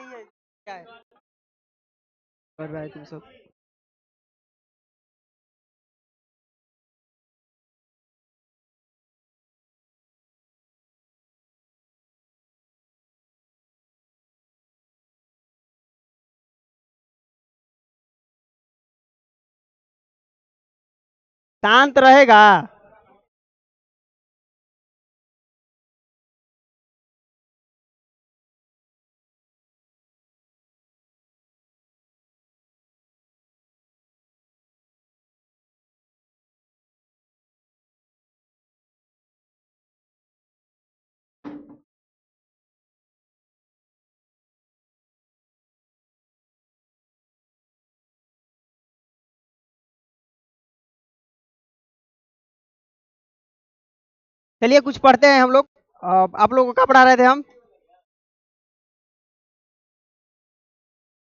नहीं है, क्या है कर रहा है तुम सब? शांत रहेगा। चलिए कुछ पढ़ते हैं हम लोग। आप लोग को क्या पढ़ा रहे थे हम?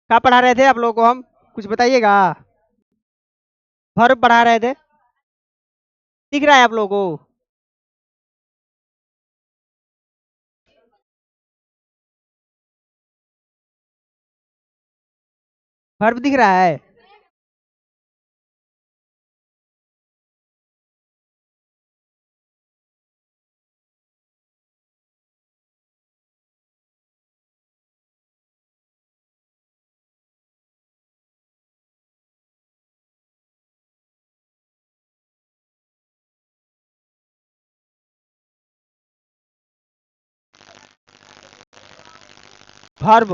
क्या पढ़ा रहे थे आप लोगों को हम? कुछ बताइएगा। वर्ब पढ़ा रहे थे। दिख रहा है आप लोगों को? वर्ब दिख रहा है? वर्ब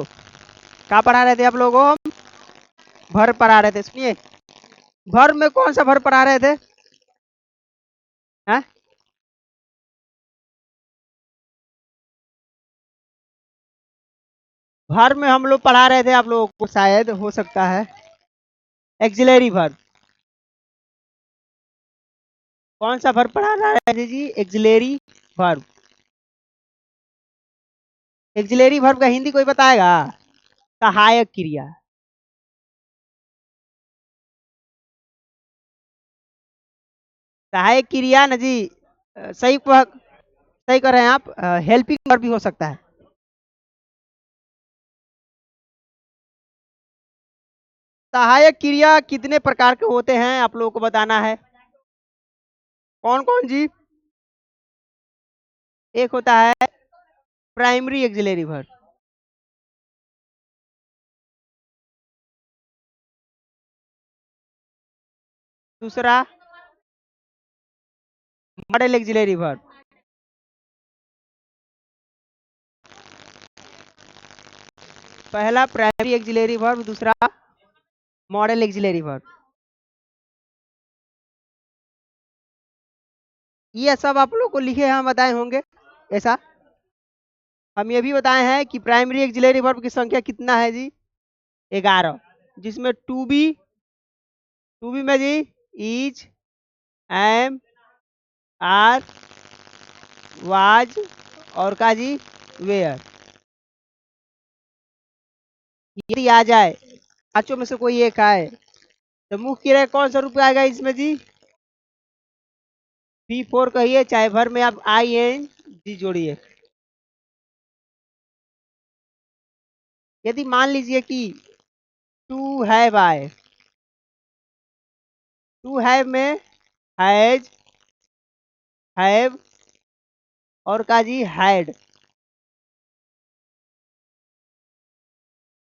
क्या पढ़ा रहे थे आप लोगों को हम? वर्ब पढ़ा रहे थे, सुनिए। वर्ब में कौन सा वर्ब पढ़ा रहे थे? हैं? वर्ब में हम लोग पढ़ा रहे थे आप लोगों को, शायद हो सकता है एक्सिलरी वर्ब। कौन सा वर्ब पढ़ा रहा है जी? Auxiliary verb. एक्सिलरी वर्ब का हिंदी कोई बताएगा? सहायक क्रिया। सहायक क्रिया ना जी। सही कर रहे हैं आप। हेल्पिंग वर्ब भी हो सकता है। सहायक क्रिया कितने प्रकार के होते हैं आप लोगों को बताना है। कौन कौन जी? एक होता है प्राइमरी एक्सिलरी वर्ब। दूसरा मॉडल एक्सिलरी वर्ब। पहला प्राइमरी एक्सिलरी वर्ब, दूसरा मॉडल एक्सिलरी वर्ब। ये सब आप लोग को लिखे हम बताए होंगे ऐसा। हम ये भी बताए हैं कि प्राइमरी एक्सिलरी वर्ब की संख्या कितना है जी? 11। जिसमें टू बी में जी इज, एम, आर, वाज और का जी वेयर। यदि आ जाए पांचों में से कोई एक आए तो मुख्य क्रिया कौन सा रूप आएगा इसमें जी? P4 कहिए, चाहे भर में आप ING जोड़िए। यदि मान लीजिए कि टू हैव आए, टू हैव में हैज, हैव और का जी हैड,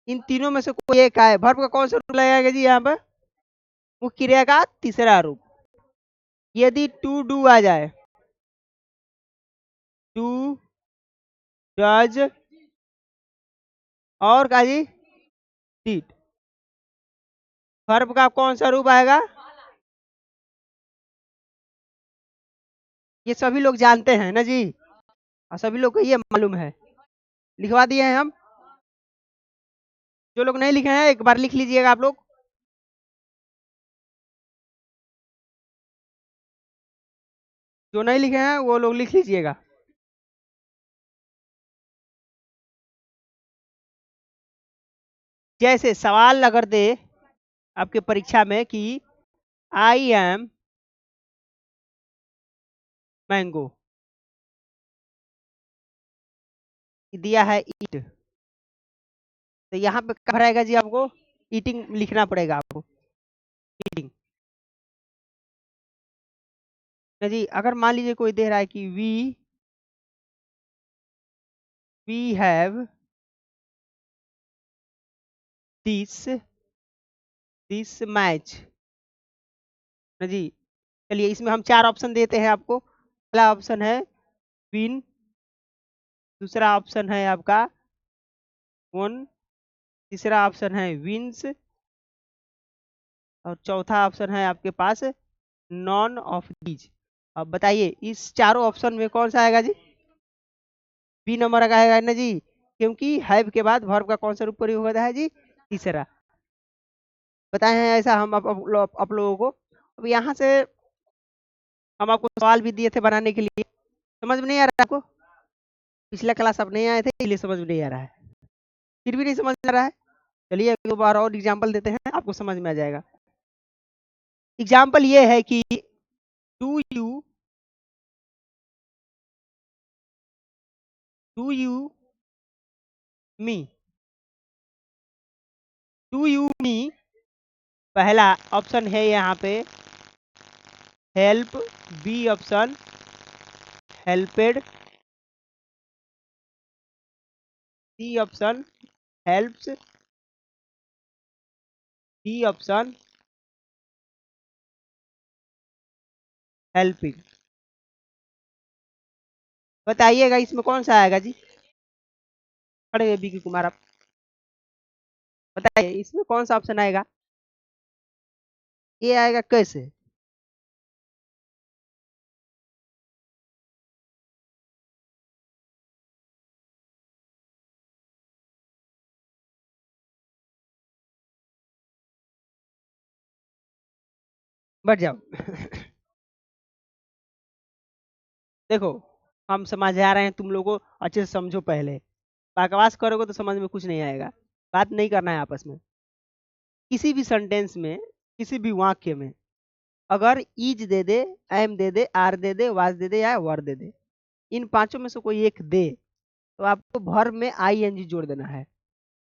इन तीनों में से कोई एक आए, वर्ब का कौन सा रूप लगेगा जी यहाँ पर? मुख्य क्रिया का तीसरा रूप। यदि टू डू आ जाए, टू, डज और का जी डिड, वर्ब का कौन सा रूप आएगा? ये सभी लोग जानते हैं ना जी, और सभी लोग को ये मालूम है। लिखवा दिए हैं हम। जो लोग नहीं लिखे हैं एक बार लिख लीजिएगा आप लोग। जो नहीं लिखे हैं वो लोग लिख लीजिएगा। जैसे सवाल अगर दे आपके परीक्षा में कि आई एम मैंगो, दिया है ईट, तो यहाँ पे क्या भराएगा जी, आपको ईटिंग लिखना पड़ेगा आपको, ईटिंग जी। अगर मान लीजिए कोई दे रहा है कि we have this this match जी। चलिए इसमें हम 4 ऑप्शन देते हैं आपको। पहला ऑप्शन है विन, दूसरा ऑप्शन है आपका वन, तीसरा ऑप्शन है विंस, और चौथा ऑप्शन है आपके पास नॉन ऑफ दीज। अब बताइए इस चारों ऑप्शन में कौन सा आएगा जी? बी नंबर का आएगा ना जी, क्योंकि हैव के बाद वर्ब का कौन सा रूप प्रयोग होता है जी? तीसरा। बताए हैं ऐसा हम आप लोगों को। अब यहाँ से हम आपको सवाल भी दिए थे बनाने के लिए, समझ में नहीं आ रहा है आपको? पिछला क्लास आप नहीं आए थे इसलिए समझ में नहीं आ रहा है, फिर भी नहीं समझ में आ रहा है। चलिए एक दो बार और एग्जाम्पल देते हैं, आपको समझ में आ जाएगा। एग्जाम्पल ये है कि do you me, do you me, पहला ऑप्शन है यहाँ पे help, B option helped, C option helps, D option helping. बताइएगा इसमें कौन सा आएगा जी? खड़े बीकी कुमार आप बताइए इसमें कौन सा ऑप्शन आएगा? ये आएगा कैसे? बढ़ जाओ। देखो हम समझ आ रहे हैं, तुम लोगों को अच्छे से समझो। पहले बकवास करोगे तो समझ में कुछ नहीं आएगा। बात नहीं करना है आपस में। किसी भी सेंटेंस में, किसी भी वाक्य में अगर इज दे दे, एम दे दे, आर दे दे, वाज दे दे या वर दे दे, इन पांचों में से कोई एक दे तो आपको वर्ब में आई एन जी जोड़ देना है।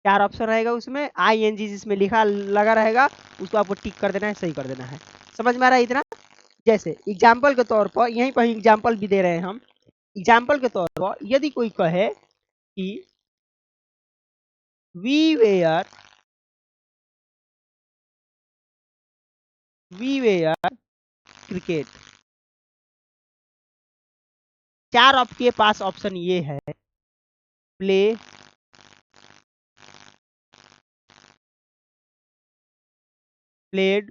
4 ऑप्शन रहेगा उसमें, आई एन जी जिसमें लिखा लगा रहेगा उसको आपको टिक कर देना है, सही कर देना है। समझ में आ रहा है इतना? जैसे एग्जाम्पल के तौर पर यहीं पर एग्जाम्पल भी दे रहे हैं हम। एग्जाम्पल के तौर पर यदि कोई कहे कि वी वेयर क्रिकेट, 4 आपके पास ऑप्शन ये है प्ले, प्लेड,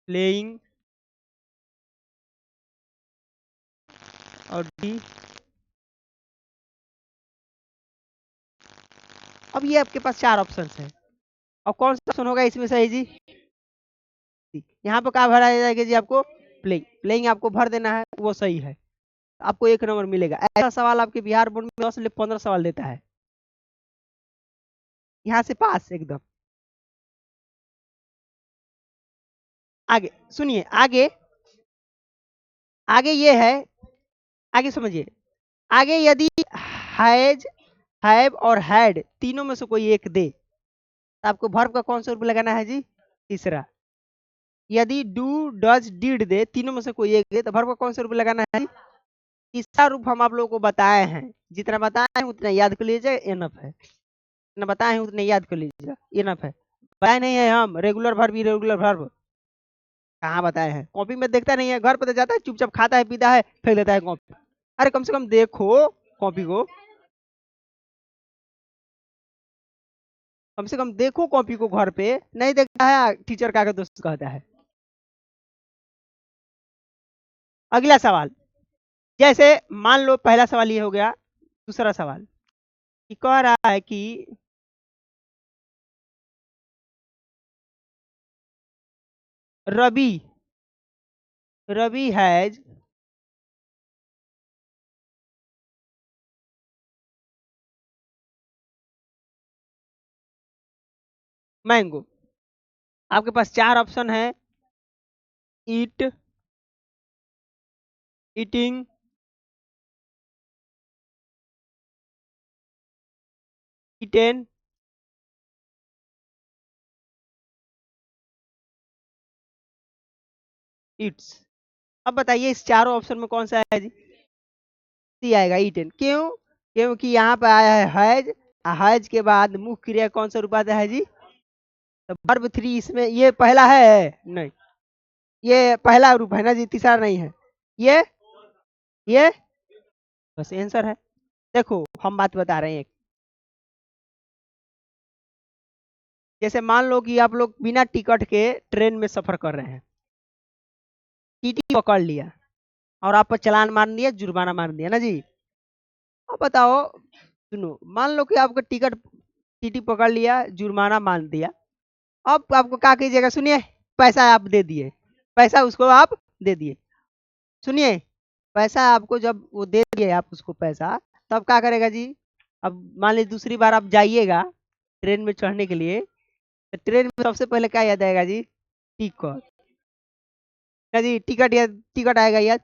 प्लेइंग और डी। अब ये आपके पास 4 ऑप्शन है, और कौन सा ऑप्शन होगा इसमें सही जी? यहाँ पे क्या भरा जाएगा जी? आपको प्लेइंग, प्लेइंग आपको भर देना है, वो सही है, आपको 1 नंबर मिलेगा। ऐसा सवाल आपके बिहार बोर्ड में 10 से 15 सवाल देता है, यहाँ से पास एकदम। आगे सुनिए, आगे आगे ये है, आगे समझिए। आगे यदि हैज, हैव और हैड तीनों में से कोई एक दे तो आपको वर्ब का कौन सा रूप लगाना है जी? तीसरा। यदि डू, डज, डिड दे तीनों में से कोई एक दे तो वर्ब का कौन सा रूप लगाना है? तीसरा रूप हम आप लोगों को बताए हैं, जितना बताए हैं उतना याद कर लीजिए, एनफ है। जितना बताए हैं उतने याद कर लीजिएगा, एनफ है। बताए नहीं है हम रेगुलर वर्ब, इरेगुलर वर्ब कहाँ बताए हैं? कॉपी में देखता नहीं है, घर पर तो जाता है चुपचाप, खाता है पीता है, फेंक देता है कॉपी। अरे कम से कम देखो कॉपी को, कम से कम देखो कॉपी को, घर पे नहीं देखता है टीचर का दोस्त कहता है। अगला सवाल, जैसे मान लो पहला सवाल ये हो गया। दूसरा सवाल कि कह रहा है कि रवि, रवि हैज मैंगो। आपके पास 4 ऑप्शन है, ईट, ईटिंग, E10, इट्स। अब बताइए इस चारों ऑप्शन में कौन सा है जी? सी आएगा, E10। क्यों? क्योंकि यहाँ पे आया है हैज, हैज के बाद मुख्य क्रिया कौन सा रूप आता है जी? तो वर्ब थ्री इसमें ये पहला है नहीं, ये पहला रूप है ना जी, तीसरा नहीं है। ये ये बस आंसर है। देखो हम बात बता रहे हैं, जैसे मान लो कि आप लोग बिना टिकट के ट्रेन में सफर कर रहे हैं, टीटी पकड़ लिया और आप पर चालान मार दिया, जुर्माना मार दिया ना जी। अब बताओ, सुनो, मान लो कि आपका टिकट टीटी पकड़ लिया, जुर्माना मान दिया, अब आपको क्या कीजिएगा सुनिए, पैसा आप दे दिए, पैसा उसको आप दे दिए, सुनिए, पैसा आपको जब वो दे दिए आप उसको पैसा, तब क्या करेगा जी? अब मान लीजिए दूसरी बार आप जाइएगा ट्रेन में चढ़ने के लिए, तो ट्रेन में सबसे पहले क्या याद आएगा जी? टिकट। क्या जी? टिकट या टिकट आएगा याद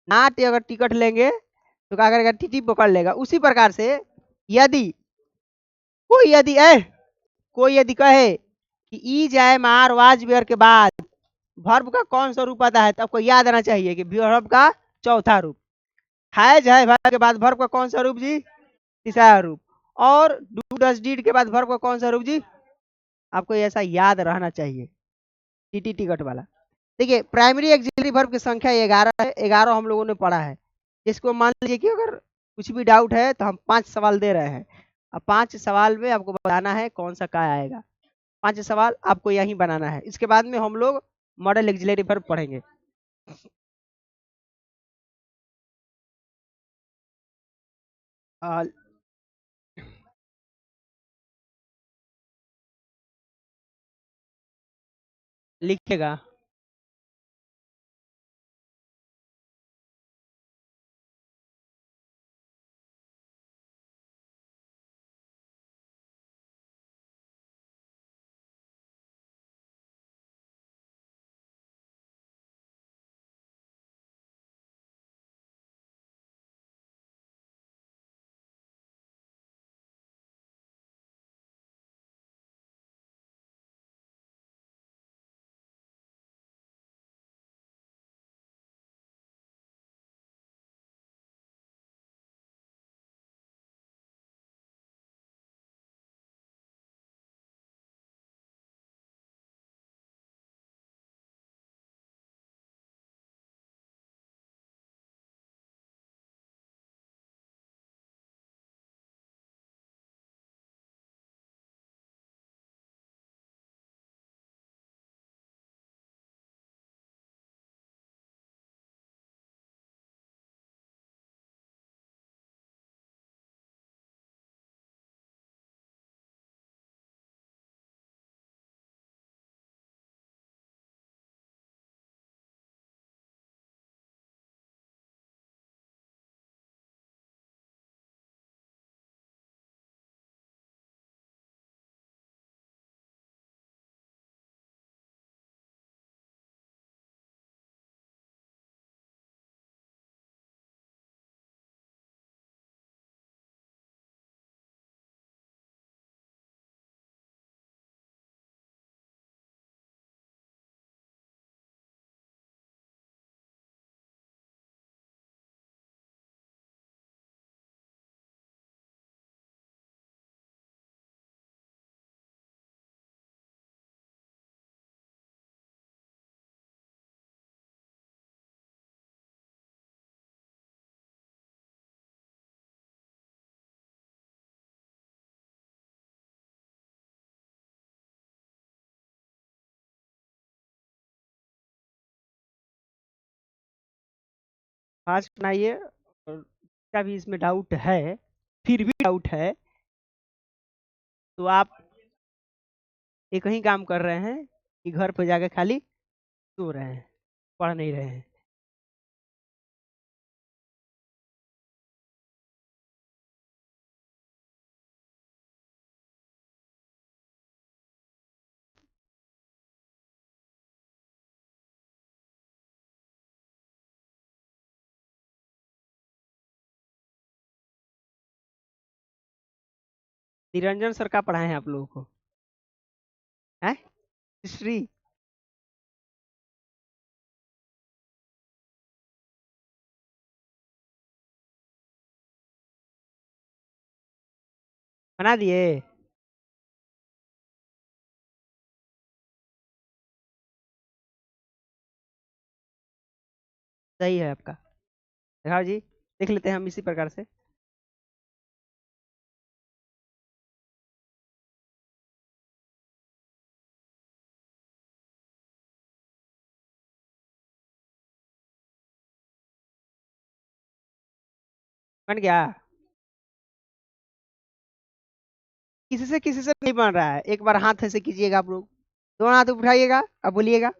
ना? अगर टिकट लेंगे तो क्या करेगा? टीटी पकड़ लेगा। उसी प्रकार से यदि यदि कोई यदि कहे कि ई जाए मार वाज बेर के बाद वर्ब का कौन सा रूप आता है, तो आपको याद आना चाहिए कि वर्ब का चौथा रूप है वर्ब के बाद वर्ब का कौन सा रूप जी? तीसरा रूप। और डू डज डीड के बाद वर्ब का कौन सा रूप जी? आपको ऐसा याद रहना चाहिए, टीटी टिकट वाला। देखिए प्राइमरी एक्सिलरी वर्ब की संख्या 11 है, 11 हम लोगों ने पढ़ा है। जिसको मान लीजिए कि अगर कुछ भी डाउट है तो हम 5 सवाल दे रहे हैं, अब 5 सवाल में आपको बताना है कौन सा क्या आएगा। 5 सवाल आपको यहीं बनाना है, इसके बाद में हम लोग मॉडल एक्सिलरी वर्ब पढ़ेंगे। आ, लिखिएगा। फास्ट बनाइए, और क्या भी इसमें डाउट है, फिर भी डाउट है, तो आप एक ही काम कर रहे हैं कि घर पे जाके खाली सो रहे हैं, पढ़ नहीं रहे हैं। निरंजन सर का पढ़ाए हैं आप लोगों को? हैं? हिस्ट्री? बना दिए? सही है आपका। दिखाओ जी, देख लेते हैं हम इसी प्रकार से। बन गया? किसी से नहीं बन रहा है, एक बार हाथ ऐसे कीजिएगा आप लोग, दोनों हाथ उठाइएगा, अब बोलिएगा।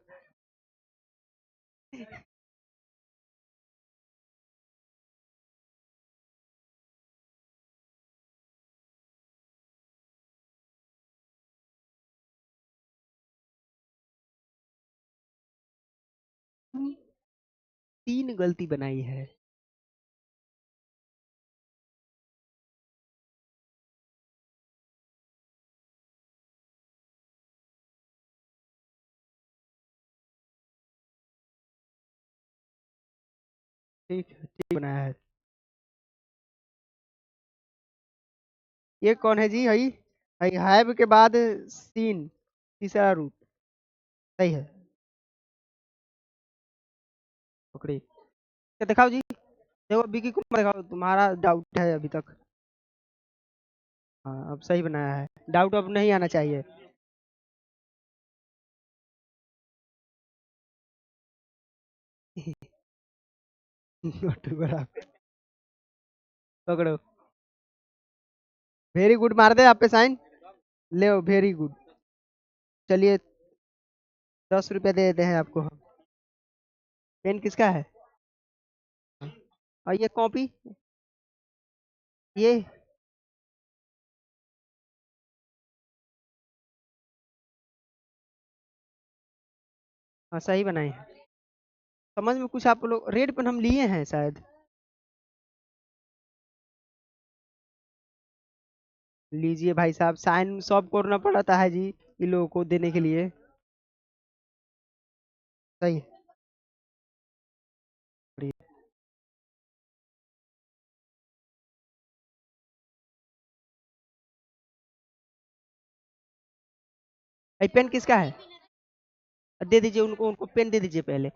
3 गलती बनाई है। ठीक है, ठीक बनाया है। ये कौन है जी? हई हई हैब के बाद सीन, तीसरा रूप। सही है। पकड़ी, क्या दिखाओ जी? देखो विकी कुमार दिखाओ, तुम्हारा डाउट है अभी तक। हाँ, अब सही बनाया है, डाउट अब नहीं आना चाहिए। नोट बराबर। पकड़ो। वेरी गुड, मार दे आप पे साइन। ले, वेरी गुड। चलिए, 10 रुपया दे देते हैं आपको हम। पेन किसका है? और ये कॉपी? ये? हाँ, सही बनाए हैं। समझ में कुछ आप लोग, रेड पेन हम लिए हैं शायद। लीजिए भाई साहब, साइन सब करना पड़ता है जी इन लोगों को देने के लिए। सही है। बढ़िया। भाई पेन किसका है? दे दीजिए उनको, उनको पेन दे दीजिए पहले।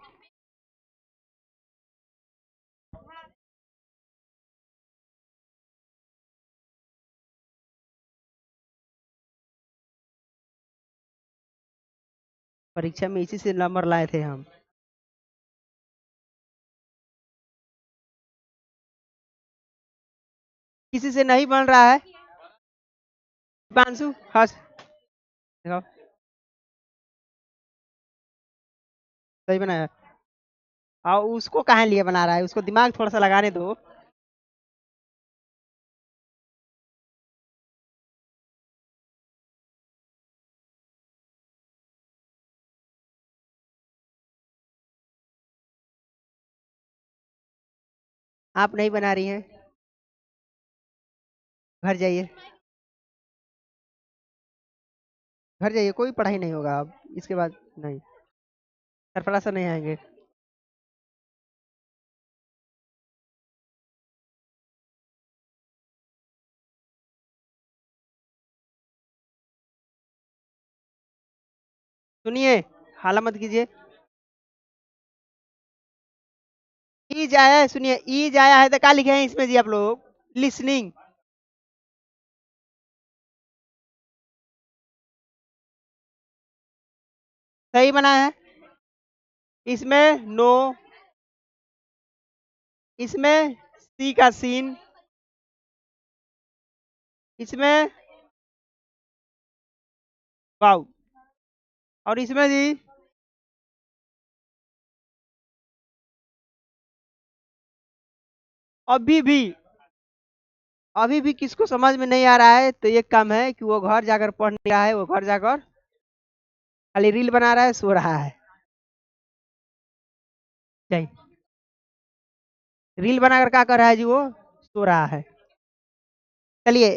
परीक्षा में इसी से नंबर लाए थे हम। किसी से नहीं बन रहा है। पांसु, हाँ दिखाओ। सही बनाया। और उसको कहाँ लिए बना रहा है, उसको दिमाग थोड़ा सा लगाने दो। आप नहीं बना रही हैं? घर जाइए, घर जाइए, कोई पढ़ाई नहीं होगा अब इसके बाद। नहीं, सरफराज सर नहीं आएंगे। सुनिए, हाला मत कीजिए। ई जाया है, सुनिए, ई जाया है तो क्या लिखे हैं इसमें जी आप लोग? लिसनिंग। सही बना है। इसमें नो, इसमें सी का सीन, इसमें वाउ, और इसमें जी अभी भी, अभी भी किसको समझ में नहीं आ रहा है तो ये काम है कि वो घर जाकर पढ़ नहीं रहा है, वो घर जाकर खाली रील बना रहा है, सो रहा है। नहीं, रील बनाकर क्या कर रहा है जी वो? सो रहा है। चलिए,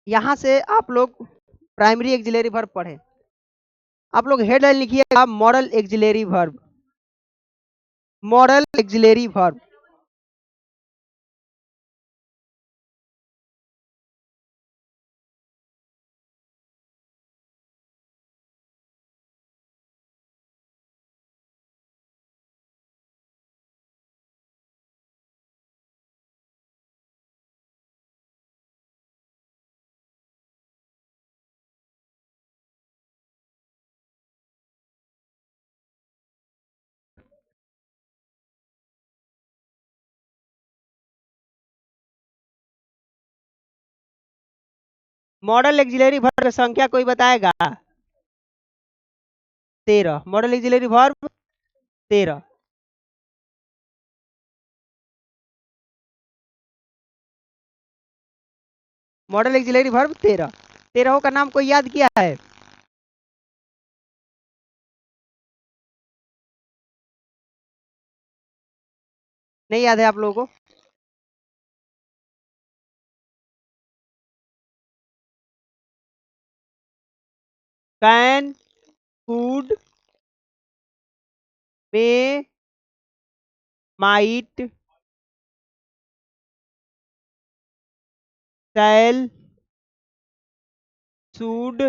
यहां से आप लोग प्राइमरी एक्सिलरी वर्ब पढ़े। आप लोग हेडलाइन लिखिएगा model auxiliary verb, model auxiliary verb. Model auxiliary verb की संख्या कोई बताएगा? 13। Model auxiliary verb 13। Model auxiliary verb 13। 13 का नाम कोई याद किया है? नहीं याद है आप लोगों को? Can, could, may, might, shall, should,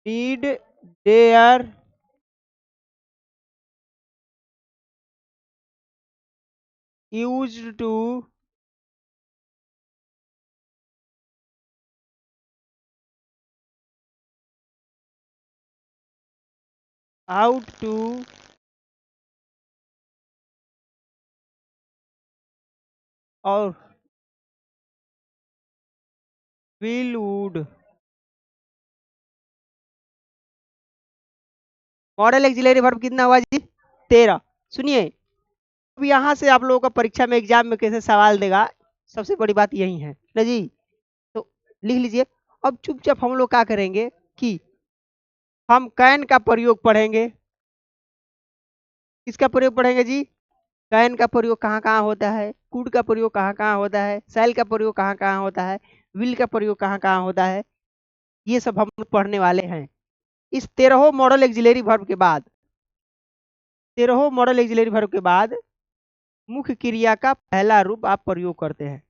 need, dare, used to, ought to, और will, would. Modal auxiliary verb कितना हुआ जी? 13। सुनिए, अब यहाँ से आप लोगों का परीक्षा में एग्जाम में कैसे सवाल देगा, सबसे बड़ी बात यही है ना जी। तो लिख लीजिए। अब चुपचाप हम लोग क्या करेंगे कि हम कैन का प्रयोग पढ़ेंगे। किसका प्रयोग पढ़ेंगे जी? कैन का प्रयोग कहाँ कहाँ होता है, कुड का प्रयोग कहाँ कहाँ होता है, सेल का प्रयोग कहाँ कहाँ होता है, विल का प्रयोग कहाँ कहाँ होता है, ये सब हम लोग पढ़ने वाले हैं। इस 13 मॉडल एक्सिलरी वर्ब के बाद, 13 मॉडल एक्सिलरी वर्ब के बाद मुख्य क्रिया का पहला रूप आप प्रयोग करते हैं।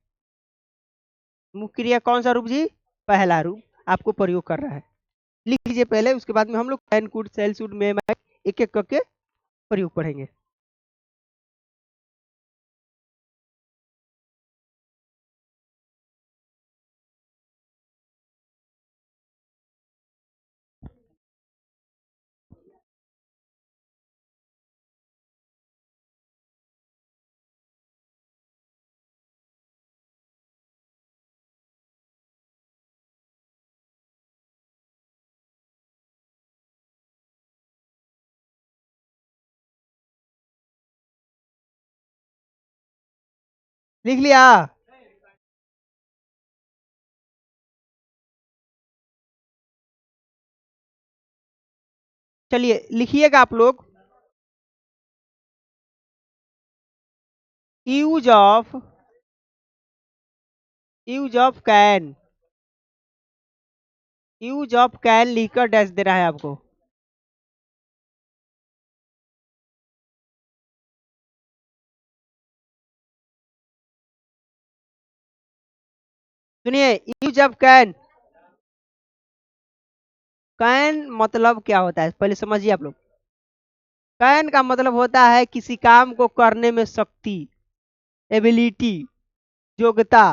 मुख्य क्रिया कौन सा रूप जी? पहला रूप आपको प्रयोग कर रहा है। लिख लीजिए पहले, उसके बाद में हम लोग can, could, shall, should, may, might एक एक करके प्रयोग पढ़ेंगे। लिख लिया? चलिए लिखिएगा आप लोग। Use of, use of can, use of can लिखकर डैश देना है आपको। सुनिए, यूज ऑफ कैन, कैन मतलब क्या होता है पहले समझिए आप लोग। कैन का मतलब होता है किसी काम को करने में शक्ति, एबिलिटी, योग्यता,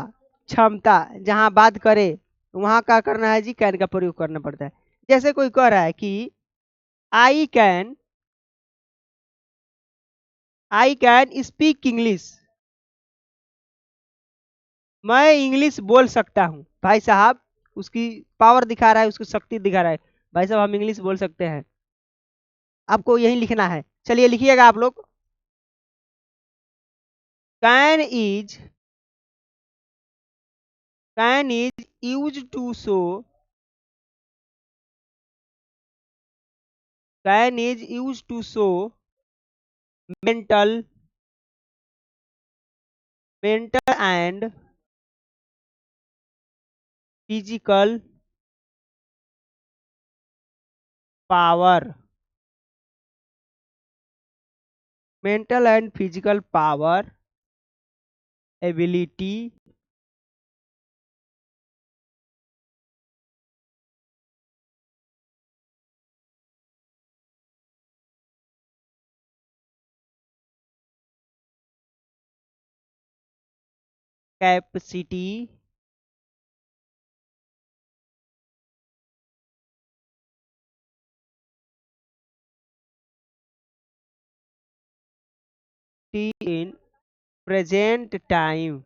क्षमता। जहां बात करे वहां क्या करना है जी? कैन का प्रयोग करना पड़ता है। जैसे कोई कह रहा है कि I can, I can speak English, मैं इंग्लिश बोल सकता हूँ। भाई साहब, उसकी पावर दिखा रहा है, उसकी शक्ति दिखा रहा है। भाई साहब हम इंग्लिश बोल सकते हैं। आपको यही लिखना है। चलिए लिखिएगा आप लोग। Can is, can is use to show, can is use to show mental mental and physical power, mental and physical power, ability, capacity, in present time.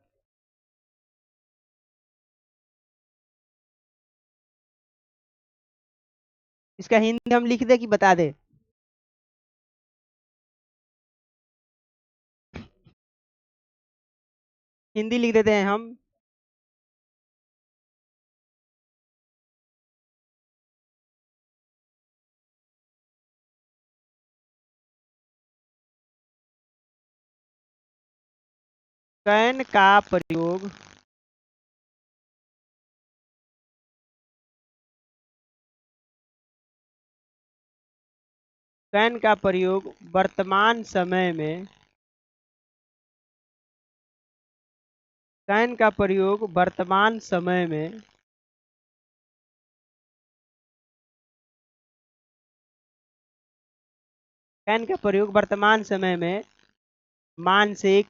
इसका हिंदी हम लिख दे कि बता दे? हिंदी लिख देते हैं हम। कैन का प्रयोग कैन का प्रयोग वर्तमान समय में कैन का प्रयोग वर्तमान समय में कैन का प्रयोग वर्तमान समय में मानसिक,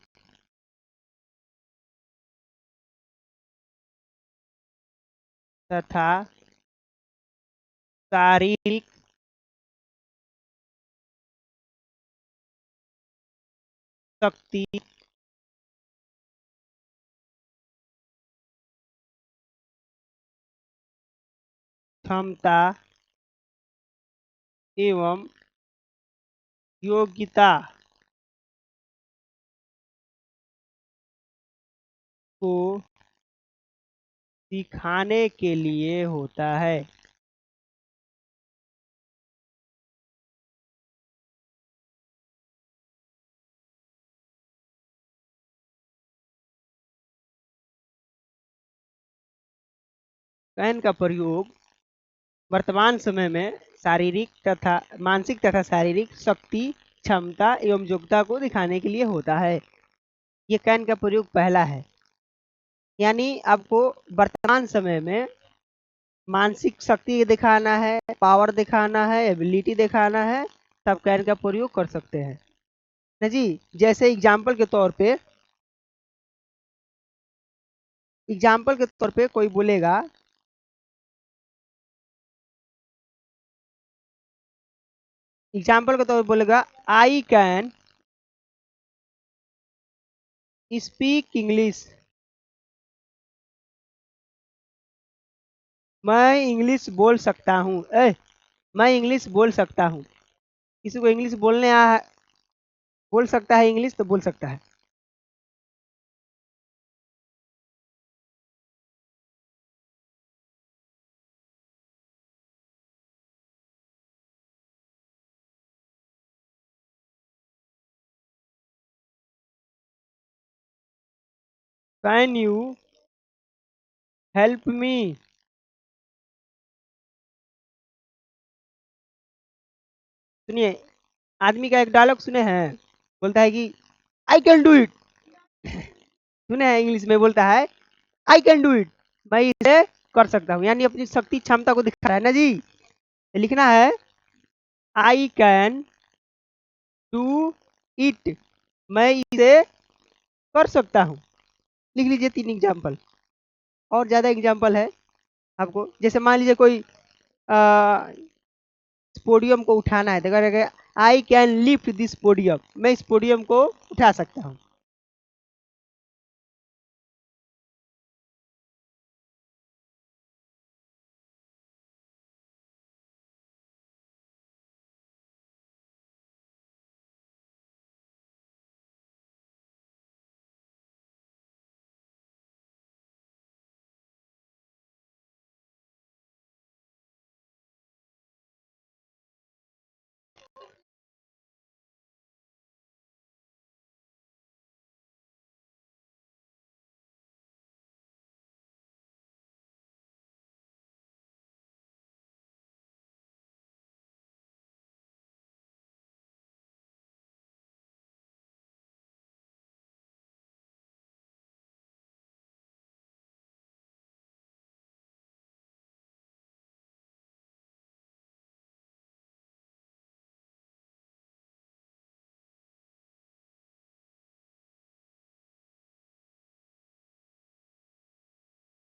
तथा शारीरिक शक्ति, क्षमता एवं योग्यता को दिखाने के लिए होता है। कैन का प्रयोग वर्तमान समय में शारीरिक तथा मानसिक तथा शारीरिक शक्ति, क्षमता एवं योग्यता को दिखाने के लिए होता है। ये कैन का प्रयोग पहला है, यानी आपको वर्तमान समय में मानसिक शक्ति दिखाना है, पावर दिखाना है, एबिलिटी दिखाना है, तब कैन का प्रयोग कर सकते हैं ना जी। जैसे एग्जाम्पल के तौर पे कोई बोलेगा, एग्जाम्पल के तौर पे बोलेगा आई कैन स्पीक इंग्लिश। मैं इंग्लिश बोल सकता हूँ। मैं इंग्लिश बोल सकता हूँ। किसी को इंग्लिश बोल सकता है इंग्लिश तो बोल सकता है। Can you help me? सुनिए, आदमी का एक डायलॉग सुने हैं, बोलता है कि आई कैन डू इट। सुने हैं, इंग्लिश में बोलता है आई कैन डू इट, मैं इसे कर सकता हूँ, यानी अपनी शक्ति क्षमता को दिखा रहा है ना जी। लिखना है आई कैन डू इट, मैं इसे कर सकता हूँ। लिख लीजिए 3 एग्जाम्पल। और ज़्यादा एग्जाम्पल है आपको, जैसे मान लीजिए कोई इस पोडियम को उठाना है तो कहेगा I can lift this podium, मैं इस पोडियम को उठा सकता हूँ।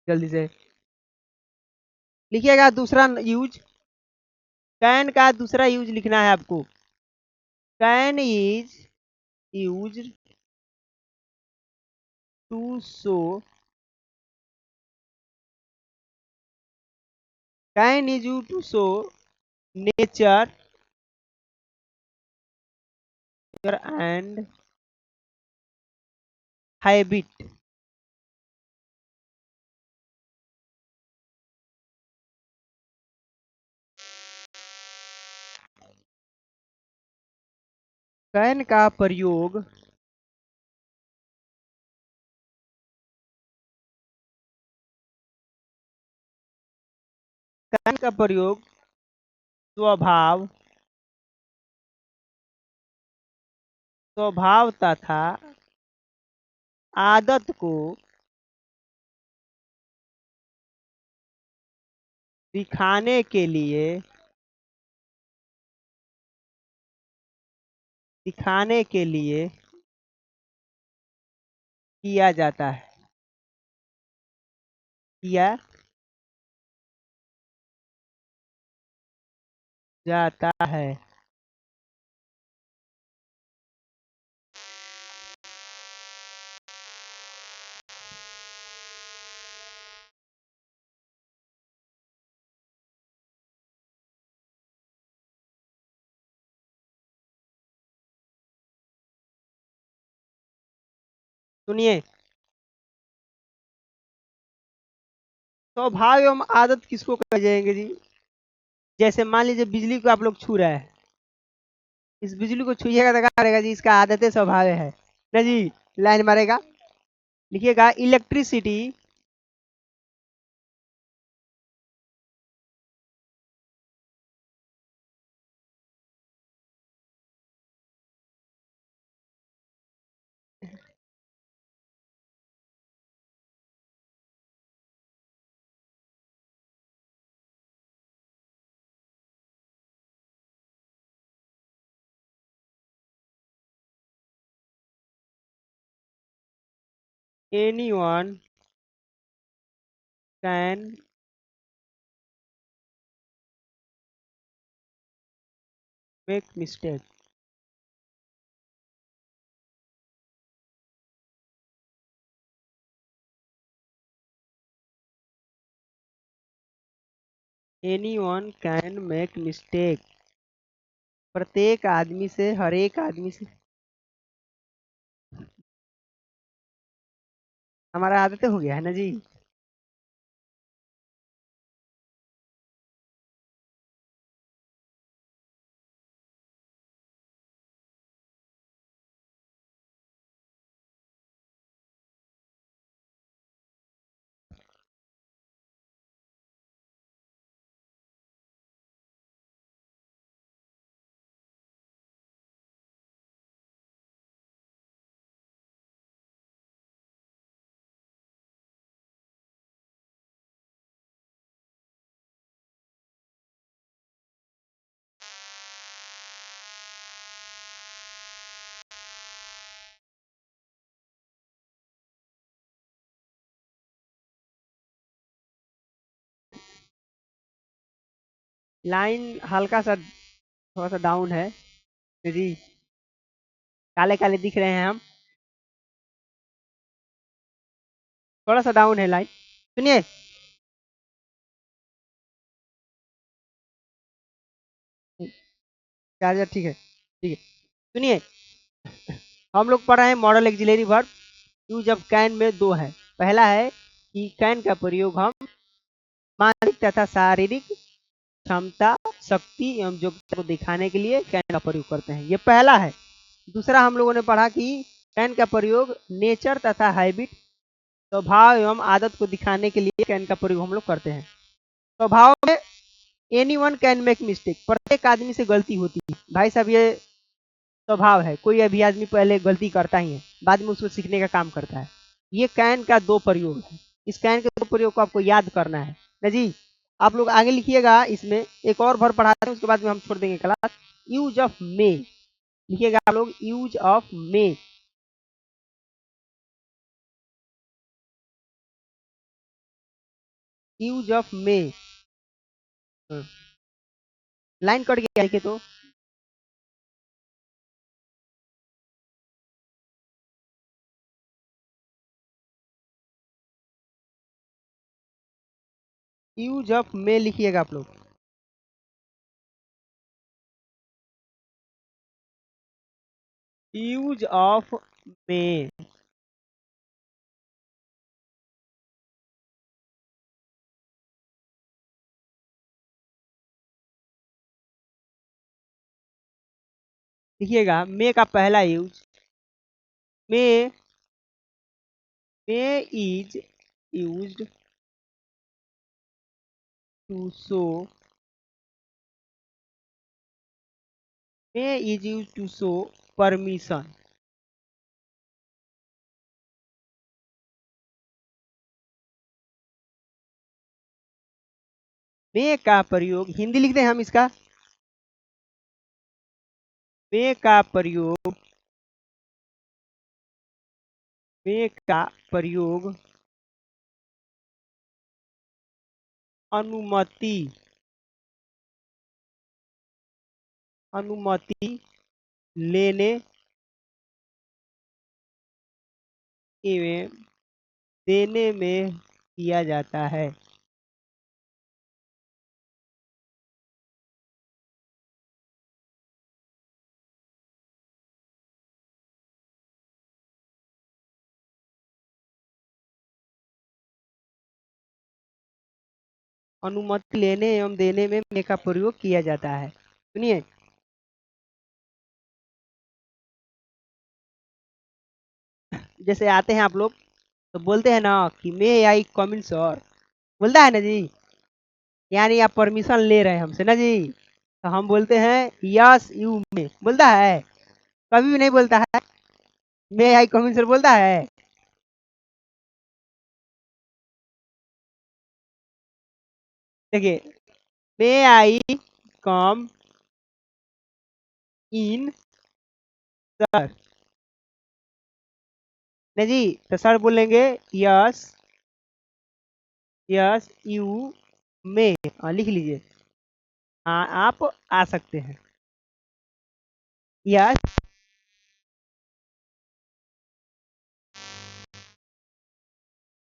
जल्दी से लिखिएगा। दूसरा यूज, कैन का दूसरा यूज लिखना है आपको। Can is use to show, can is use to show nature and habit. Can का प्रयोग कैन का प्रयोग स्वभाव स्वभाव तथा आदत को दिखाने के लिए किया जाता है। किया जाता है। सुनिए, स्वभाव एवं आदत किसको कह जाएंगे जी? जैसे मान लीजिए बिजली को आप लोग छू रहे हैं, इस बिजली को छुइएगा तो क्या करेगा जी? इसका आदत है, स्वभाव है ना जी? लाइन मारेगा। लिखिएगा electricity anyone can make mistake. Anyone can make mistake. प्रत्येक आदमी से, हर एक आदमी से हमारा आदत हो गया है ना जी? लाइन हल्का सा थोड़ा सा डाउन है जी, काले काले दिख रहे हैं हम, थोड़ा सा डाउन है लाइन। सुनिए, चार्जर ठीक है, ठीक है। सुनिए, हम लोग पढ़ रहे हैं model auxiliary verb. Use of can में दो है। पहला है कि कैन का प्रयोग हम मानसिक तथा शारीरिक क्षमता, शक्ति एवं योग्यता को दिखाने के लिए कैन का प्रयोग करते हैं, ये पहला है। दूसरा हम लोगों ने पढ़ा कि कैन का प्रयोग नेचर तथा हैबिट, स्वभाव एवं आदत को दिखाने के लिए कैन का प्रयोग हम लोग करते हैं। स्वभाव में any one can make mistake, प्रत्येक आदमी से गलती होती है भाई साहब, ये स्वभाव है। कोई अभी आदमी पहले गलती करता ही है, बाद में उसको सीखने का काम करता है। ये कैन का दो प्रयोग है। इस कैन के दो प्रयोग को आपको याद करना है ना जी? आप लोग आगे लिखिएगा। इसमें एक और वर्ब पढ़ाते हैं, उसके बाद में हम छोड़ देंगे क्लास। यूज ऑफ मे, लिखिएगा आप लोग use of May. Use of May, line cut गया है के तो यूज ऑफ मे लिखिएगा आप लोग। यूज ऑफ मे, लिखिएगा मे का पहला use, may, may is used to show, may is used to show permission. May का प्रयोग, हिंदी लिखते हैं हम इसका, मे का प्रयोग, मे का प्रयोग अनुमति, अनुमति लेने एवं देने में किया जाता है। अनुमति लेने एवं देने में मे का प्रयोग किया जाता है। सुनिए, जैसे आते हैं आप लोग तो बोलते हैं ना कि मे आई कम इन सर, बोलता है ना जी, यानी आप परमिशन ले रहे हैं हमसे ना जी, तो हम बोलते हैं यस यू मे, बोलता है? कभी भी नहीं बोलता है मे आई कम इन सर, बोलता है? देखिए, मे आई कम इन सर, नहीं जी, तो सर बोलेंगे यस, यस यू मे, लिख लीजिए, हाँ आप आ सकते हैं। यस